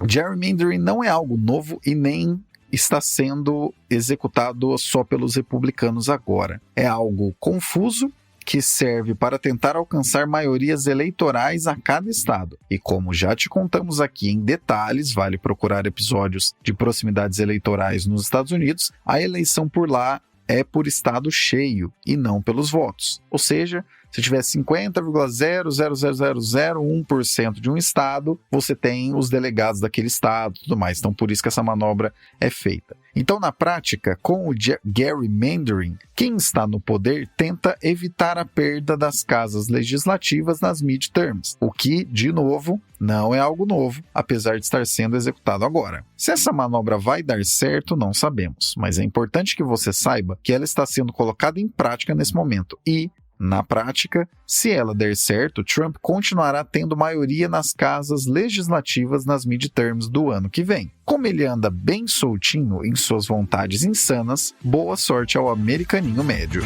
Gerrymandering não é algo novo e nem está sendo executado só pelos republicanos agora. É algo confuso que serve para tentar alcançar maiorias eleitorais a cada estado. E como já te contamos aqui em detalhes, vale procurar episódios de proximidades eleitorais nos Estados Unidos, a eleição por lá é por estado cheio e não pelos votos. Ou seja, se tiver 50,00001% de um estado, você tem os delegados daquele estado e tudo mais. Então, por isso que essa manobra é feita. Então, na prática, com o gerrymandering, quem está no poder tenta evitar a perda das casas legislativas nas midterms, o que, de novo, não é algo novo, apesar de estar sendo executado agora. Se essa manobra vai dar certo, não sabemos, mas é importante que você saiba que ela está sendo colocada em prática nesse momento e, na prática, se ela der certo, Trump continuará tendo maioria nas casas legislativas nas midterms do ano que vem. Como ele anda bem soltinho em suas vontades insanas, boa sorte ao americaninho médio.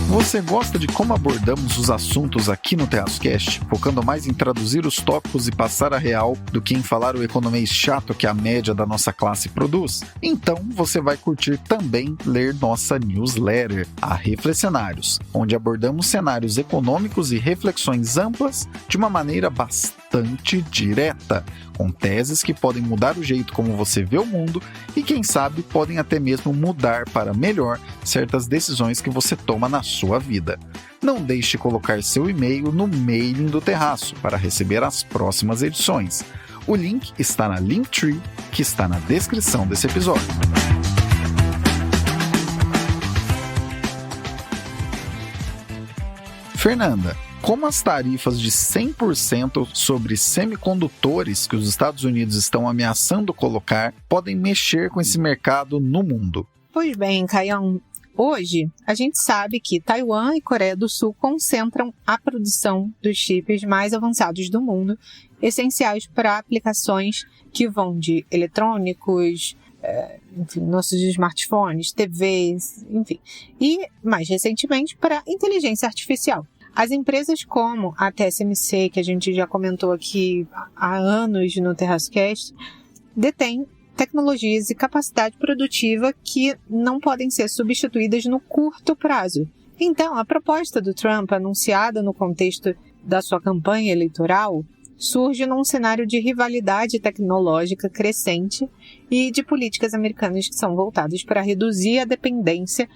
Você gosta de como abordamos os assuntos aqui no Terrascast, focando mais em traduzir os tópicos e passar a real do que em falar o economês chato que a média da nossa classe produz? Então você vai curtir também ler nossa newsletter, a Reflecionários, onde abordamos cenários econômicos e reflexões amplas de uma maneira bastante direta, com teses que podem mudar o jeito como você vê o mundo e, quem sabe, podem até mesmo mudar para melhor certas decisões que você toma na sua vida. Não deixe de colocar seu e-mail no mailing do Terraço para receber as próximas edições. O link está na Linktree, que está na descrição desse episódio. Fernanda, como as tarifas de 100% sobre semicondutores que os Estados Unidos estão ameaçando colocar podem mexer com esse mercado no mundo? Pois bem, Caião, hoje a gente sabe que Taiwan e Coreia do Sul concentram a produção dos chips mais avançados do mundo, essenciais para aplicações que vão de eletrônicos, enfim, nossos smartphones, TVs, enfim, e mais recentemente para inteligência artificial. As empresas como a TSMC, que a gente já comentou aqui há anos no TerraCast, detêm tecnologias e capacidade produtiva que não podem ser substituídas no curto prazo. Então, a proposta do Trump, anunciada no contexto da sua campanha eleitoral, surge num cenário de rivalidade tecnológica crescente e de políticas americanas que são voltadas para reduzir a dependência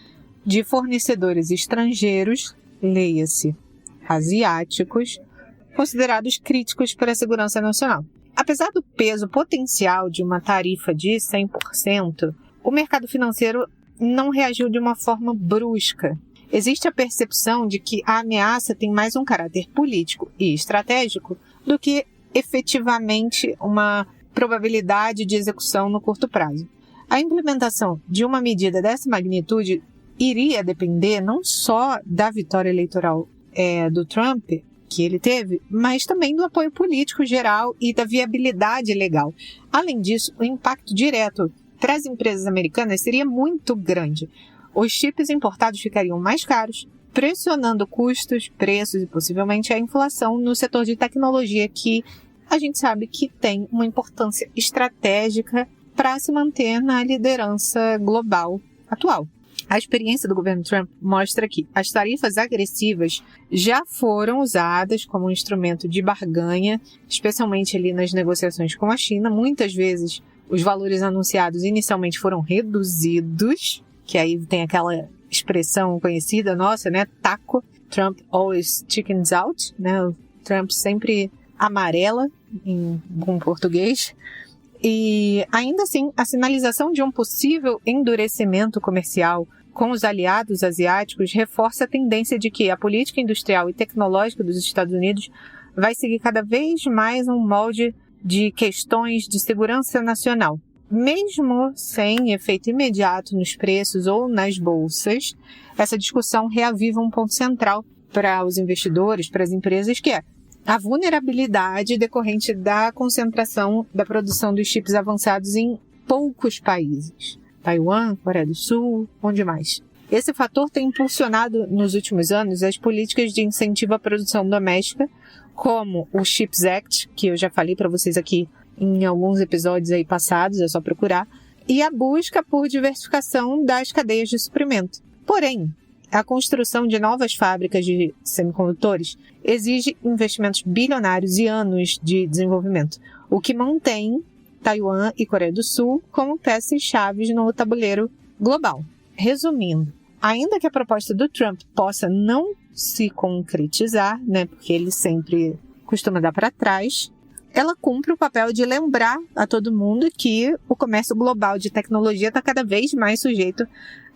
de fornecedores estrangeiros, leia-se, asiáticos, considerados críticos para a segurança nacional. Apesar do peso potencial de uma tarifa de 100%, o mercado financeiro não reagiu de uma forma brusca. Existe a percepção de que a ameaça tem mais um caráter político e estratégico do que efetivamente uma probabilidade de execução no curto prazo. A implementação de uma medida dessa magnitude iria depender não só da vitória eleitoral do Trump, que ele teve, mas também do apoio político geral e da viabilidade legal. Além disso, o impacto direto para as empresas americanas seria muito grande. Os chips importados ficariam mais caros, pressionando custos, preços e possivelmente a inflação no setor de tecnologia, que a gente sabe que tem uma importância estratégica para se manter na liderança global atual. A experiência do governo Trump mostra que as tarifas agressivas já foram usadas como um instrumento de barganha, especialmente ali nas negociações com a China. Muitas vezes os valores anunciados inicialmente foram reduzidos, que aí tem aquela expressão conhecida nossa, né? Taco, Trump always chickens out, né? O Trump sempre amarela, em bom português. E ainda assim, a sinalização de um possível endurecimento comercial com os aliados asiáticos reforça a tendência de que a política industrial e tecnológica dos Estados Unidos vai seguir cada vez mais um molde de questões de segurança nacional. Mesmo sem efeito imediato nos preços ou nas bolsas, essa discussão reaviva um ponto central para os investidores, para as empresas, que é a vulnerabilidade decorrente da concentração da produção dos chips avançados em poucos países. Taiwan, Coreia do Sul, onde mais? Esse fator tem impulsionado nos últimos anos as políticas de incentivo à produção doméstica, como o CHIPS Act, que eu já falei para vocês aqui em alguns episódios aí passados, é só procurar, e a busca por diversificação das cadeias de suprimento. Porém, a construção de novas fábricas de semicondutores exige investimentos bilionários e anos de desenvolvimento, o que mantém Taiwan e Coreia do Sul como peças-chave no tabuleiro global. Resumindo, ainda que a proposta do Trump possa não se concretizar, né, porque ele sempre costuma dar para trás, ela cumpre o papel de lembrar a todo mundo que o comércio global de tecnologia está cada vez mais sujeito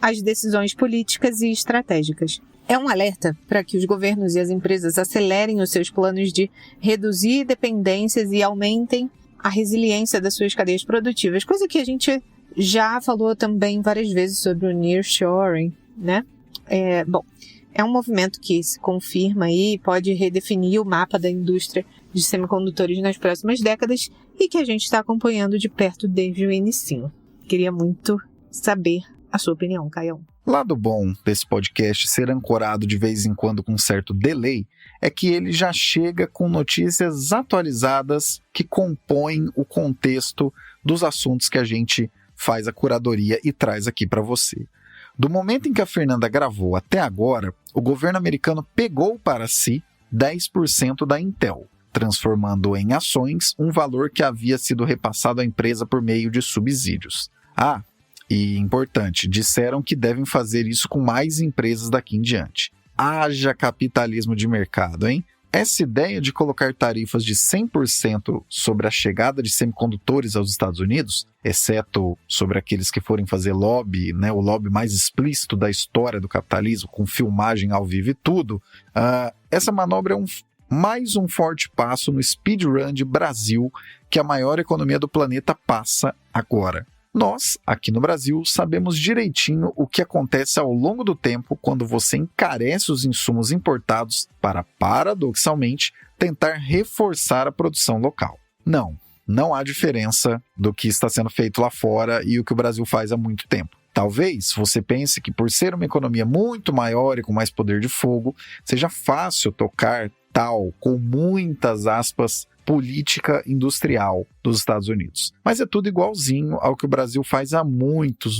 às decisões políticas e estratégicas. É um alerta para que os governos e as empresas acelerem os seus planos de reduzir dependências e aumentem a resiliência das suas cadeias produtivas, coisa que a gente já falou também várias vezes sobre o nearshoring, né? É um movimento que se confirma e pode redefinir o mapa da indústria de semicondutores nas próximas décadas e que a gente está acompanhando de perto desde o início. Queria muito saber a sua opinião, Caião. Lado bom desse podcast ser ancorado de vez em quando com certo delay é que ele já chega com notícias atualizadas que compõem o contexto dos assuntos que a gente faz a curadoria e traz aqui para você. Do momento em que a Fernanda gravou até agora, o governo americano pegou para si 10% da Intel, transformando em ações um valor que havia sido repassado à empresa por meio de subsídios. E importante, disseram que devem fazer isso com mais empresas daqui em diante. Haja capitalismo de mercado, hein? essa ideia de colocar tarifas de 100% sobre a chegada de semicondutores aos Estados Unidos, exceto sobre aqueles que forem fazer lobby, né, o lobby mais explícito da história do capitalismo, com filmagem ao vivo e tudo, essa manobra é mais um forte passo no speedrun de Brasil, que a maior economia do planeta passa agora. Nós, aqui no Brasil, sabemos direitinho o que acontece ao longo do tempo quando você encarece os insumos importados para, paradoxalmente, tentar reforçar a produção local. Não há diferença do que está sendo feito lá fora e o que o Brasil faz há muito tempo. Talvez você pense que por ser uma economia muito maior e com mais poder de fogo, seja fácil tocar tal, com muitas aspas, política industrial dos Estados Unidos. Mas é tudo igualzinho ao que o Brasil faz há muitos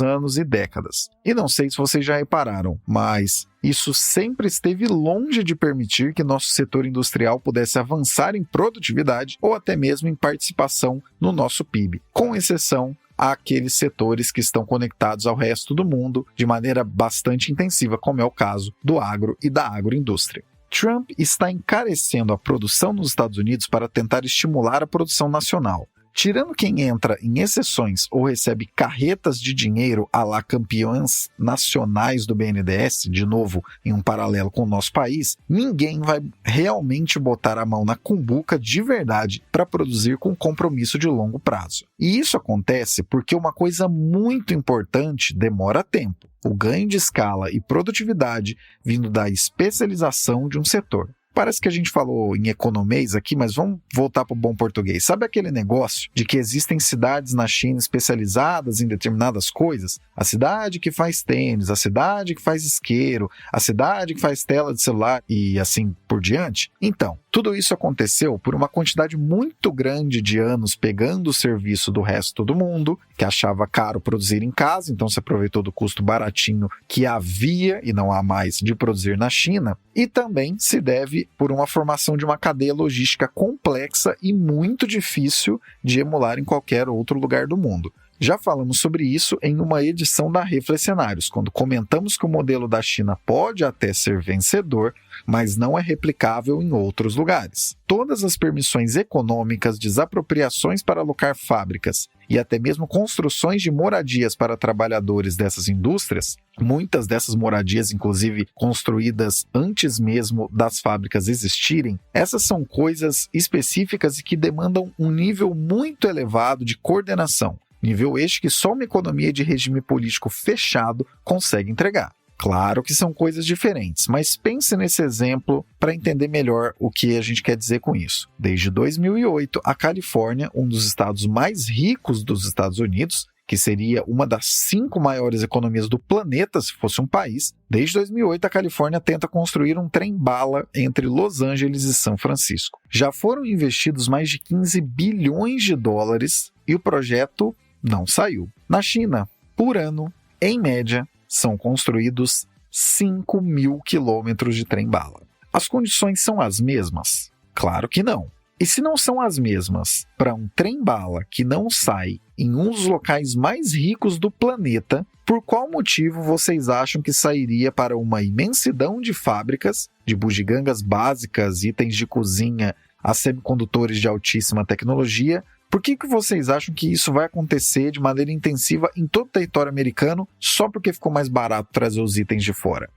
anos e décadas. E não sei se vocês já repararam, mas isso sempre esteve longe de permitir que nosso setor industrial pudesse avançar em produtividade ou até mesmo em participação no nosso PIB, com exceção àqueles setores que estão conectados ao resto do mundo de maneira bastante intensiva, como é o caso do agro e da agroindústria. Trump está encarecendo a produção nos Estados Unidos para tentar estimular a produção nacional. Tirando quem entra em exceções ou recebe carretas de dinheiro à la campeãs nacionais do BNDES, de novo em um paralelo com o nosso país, ninguém vai realmente botar a mão na cumbuca de verdade para produzir com compromisso de longo prazo. E isso acontece porque uma coisa muito importante demora tempo: o ganho de escala e produtividade vindo da especialização de um setor. Parece que a gente falou em economês aqui, mas vamos voltar para o bom português. Sabe aquele negócio de que existem cidades na China especializadas em determinadas coisas? A cidade que faz tênis, a cidade que faz isqueiro, a cidade que faz tela de celular e assim por diante? Então, tudo isso aconteceu por uma quantidade muito grande de anos pegando o serviço do resto do mundo, que achava caro produzir em casa, então se aproveitou do custo baratinho que havia e não há mais de produzir na China, e também se deve por uma formação de uma cadeia logística complexa e muito difícil de emular em qualquer outro lugar do mundo. Já falamos sobre isso em uma edição da Reflexionários, quando comentamos que o modelo da China pode até ser vencedor, mas não é replicável em outros lugares. Todas as permissões econômicas, desapropriações para alocar fábricas e até mesmo construções de moradias para trabalhadores dessas indústrias, muitas dessas moradias, inclusive, construídas antes mesmo das fábricas existirem, essas são coisas específicas e que demandam um nível muito elevado de coordenação. Nível este que só uma economia de regime político fechado consegue entregar. Claro que são coisas diferentes, mas pense nesse exemplo para entender melhor o que a gente quer dizer com isso. Desde 2008, a Califórnia, um dos estados mais ricos dos Estados Unidos, que seria uma das 5 maiores economias do planeta se fosse um país, desde 2008 a Califórnia tenta construir um trem-bala entre Los Angeles e São Francisco. Já foram investidos mais de 15 bilhões de dólares e o projeto não saiu. Na China, por ano, em média, são construídos 5.000 quilômetros de trem-bala. As condições são as mesmas? Claro que não. E se não são as mesmas para um trem-bala que não sai em um dos locais mais ricos do planeta, por qual motivo vocês acham que sairia para uma imensidão de fábricas, de bugigangas básicas, itens de cozinha a semicondutores de altíssima tecnologia? Por que vocês acham que isso vai acontecer de maneira intensiva em todo o território americano só porque ficou mais barato trazer os itens de fora?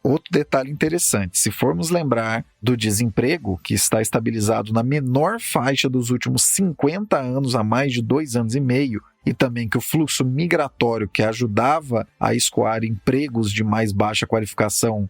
Outro detalhe interessante, se formos lembrar do desemprego, que está estabilizado na menor faixa dos últimos 50 anos, há mais de 2 anos e meio, e também que o fluxo migratório que ajudava a escoar empregos de mais baixa qualificação,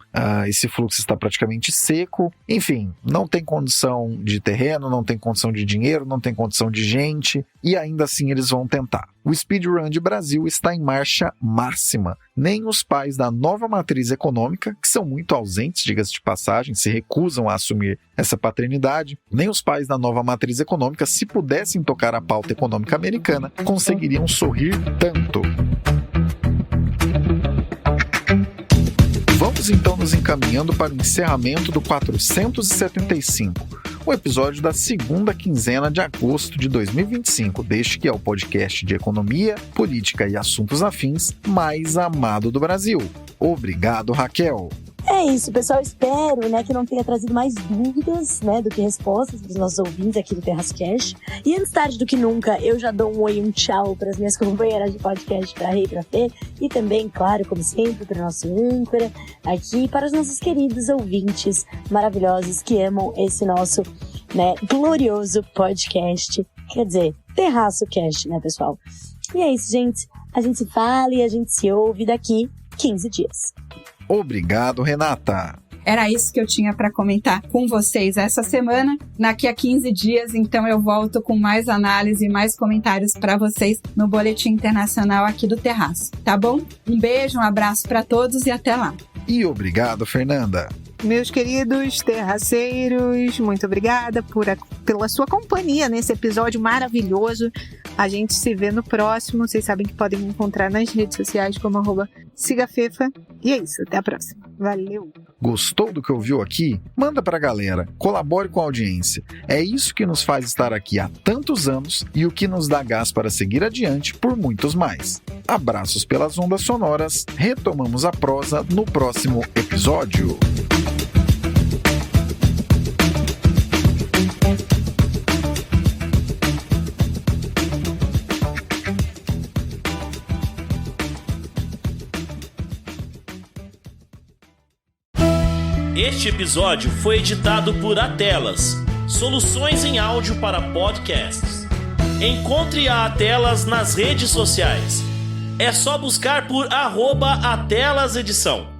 esse fluxo está praticamente seco. Enfim, não tem condição de terreno, não tem condição de dinheiro, não tem condição de gente, e ainda assim eles vão tentar. O speedrun de Brasil está em marcha máxima. Nem os pais da nova matriz econômica, que são muito ausentes, diga-se de passagem, se recusam a assumir essa paternidade, nem os pais da nova matriz econômica, se pudessem tocar a pauta econômica americana, conseguiriam sorrir tanto. Vamos então nos encaminhando para o encerramento do 475, o episódio da segunda quinzena de agosto de 2025, deste que é o podcast de economia, política e assuntos afins mais amado do Brasil. Obrigado, Raquel! É isso, pessoal. Espero, né, que não tenha trazido mais dúvidas, né, do que respostas para os nossos ouvintes aqui do Terrascast. E antes tarde do que nunca, eu já dou um oi e um tchau para as minhas companheiras de podcast, para a Rei e para a Fê. E também, claro, como sempre, para o nosso âncora aqui, para os nossos queridos ouvintes maravilhosos que amam esse nosso, né, glorioso podcast. Quer dizer, Terraço Cast, né, pessoal? E é isso, gente. A gente se fala e a gente se ouve daqui 15 dias. Obrigado, Renata. Era isso que eu tinha para comentar com vocês essa semana. Daqui a 15 dias, então, eu volto com mais análise e mais comentários para vocês no Boletim Internacional aqui do Terraço, tá bom? Um beijo, um abraço para todos e até lá. E obrigado, Fernanda. Meus queridos terraceiros, muito obrigada pela sua companhia nesse episódio maravilhoso. A gente se vê no próximo. Vocês sabem que podem me encontrar nas redes sociais como @sigafefa. E é isso, até a próxima. Valeu! Gostou do que ouviu aqui? Manda pra galera, colabore com a audiência. É isso que nos faz estar aqui há tantos anos e o que nos dá gás para seguir adiante por muitos mais. Abraços pelas ondas sonoras, retomamos a prosa no próximo episódio. Este episódio foi editado por Atelas, soluções em áudio para podcasts. Encontre a Atelas nas redes sociais. É só buscar por @AtelasEdição.